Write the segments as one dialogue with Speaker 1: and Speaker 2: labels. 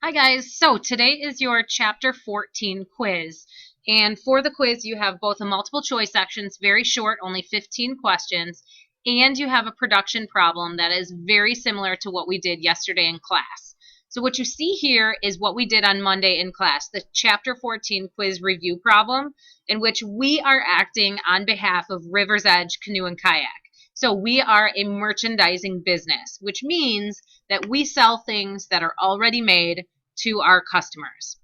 Speaker 1: Hi guys, so today is your chapter 14 quiz, and for the quiz you have both a multiple choice section, it's very short, only 15 questions, and you have a production problem that is very similar to what we did yesterday in class. So what you see here is what we did on Monday in class, the chapter 14 quiz review problem, in which we are acting on behalf of River's Edge Canoe and Kayak. So we are a merchandising business, which means that we sell things that are already made to our customers.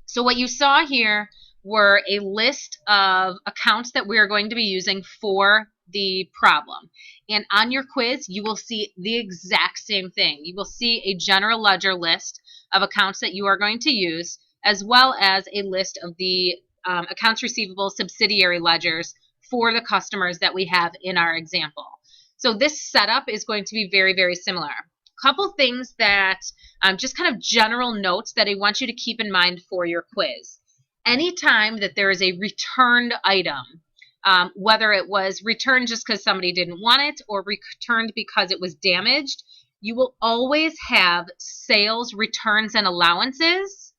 Speaker 1: So what you saw here were a list of accounts that we are going to be using for the problem. And on your quiz, you will see the exact same thing. You will see a general ledger list of accounts that you are going to use, as well as a list of the accounts receivable subsidiary ledgers for the customers that we have in our example. So this setup is going to be very, very similar. Couple things that just kind of general notes that I want you to keep in mind for your quiz. Anytime that there is a returned item, whether it was returned just because somebody didn't want it or returned because it was damaged, you will always have sales, returns, and allowances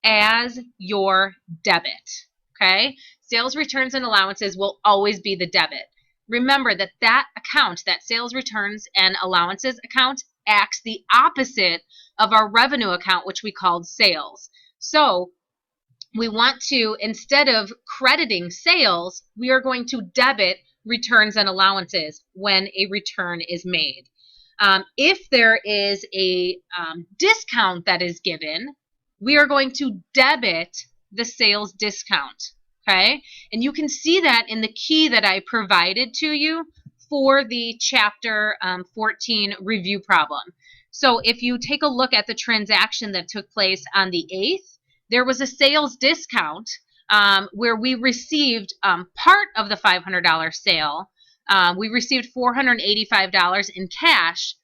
Speaker 1: as your debit. Okay? Sales, returns, and allowances will always be the debit. Remember that that account, that sales, returns, and allowances account, acts the opposite of our revenue account, which we called sales. So we want to, instead of crediting sales, we are going to debit returns and allowances when a return is made. If there is a discount that is given, we are going to debit the sales discount. Okay? And you can see that in the key that I provided to you for the chapter 14 review problem. So if you take a look at the transaction that took place on the 8th, there was a sales discount where we received part of the $500 sale. We received $485 in cash,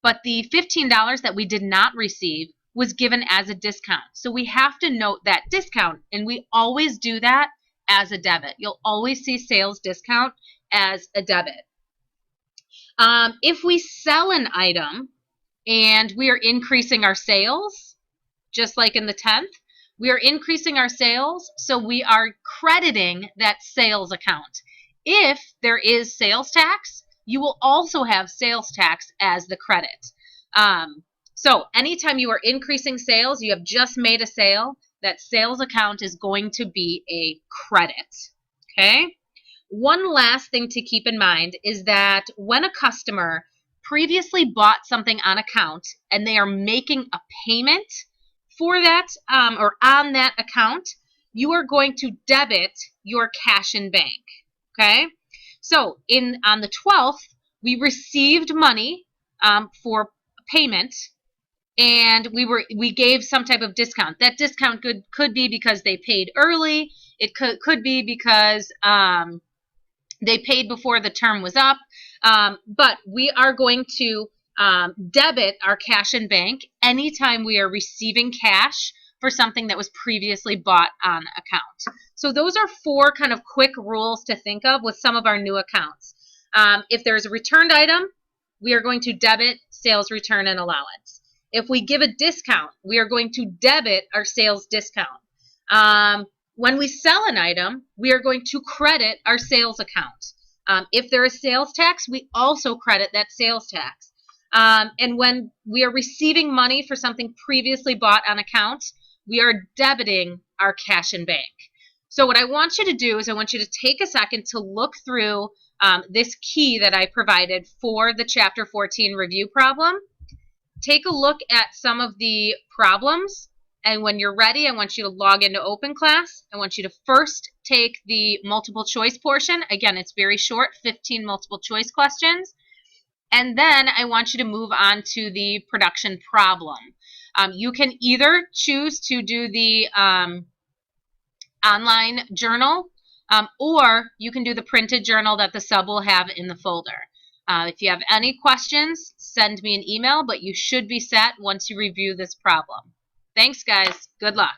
Speaker 1: but the $15 that we did not receive was given as a discount. So we have to note that discount, and we always do that as a debit. You'll always see sales discount as a debit. If we sell an item and we are increasing our sales, just like in the 10th, we are increasing our sales, so we are crediting that sales account. If there is sales tax, you will also have sales tax as the credit. So anytime you are increasing sales, you have just made a sale, that sales account is going to be a credit. Okay? One last thing to keep in mind is that when a customer previously bought something on account and they are making a payment for that or on that account, you are going to debit your cash in bank. Okay? So on the 12th, we received money for payment, and we gave some type of discount. That discount could be because they paid early. It could be because they paid before the term was up. But we are going to debit our cash in bank anytime we are receiving cash for something that was previously bought on account. So those are 4 kind of quick rules to think of with some of our new accounts. If there's a returned item, we are going to debit sales, return, and allowance. If we give a discount, we are going to debit our sales discount. When we sell an item, we are going to credit our sales account. If there is sales tax, we also credit that sales tax. And when we are receiving money for something previously bought on account, we are debiting our cash in bank. So what I want you to do is I want you to take a second to look through this key that I provided for the Chapter 14 review problem. Take a look at some of the problems, and when you're ready, I want you to log into OpenClass. I want you to first take the multiple choice portion. Again, it's very short, 15 multiple choice questions. And then I want you to move on to the production problem. You can either choose to do the online journal, or you can do the printed journal that the sub will have in the folder. If you have any questions, send me an email, but you should be set once you review this problem. Thanks, guys. Good luck.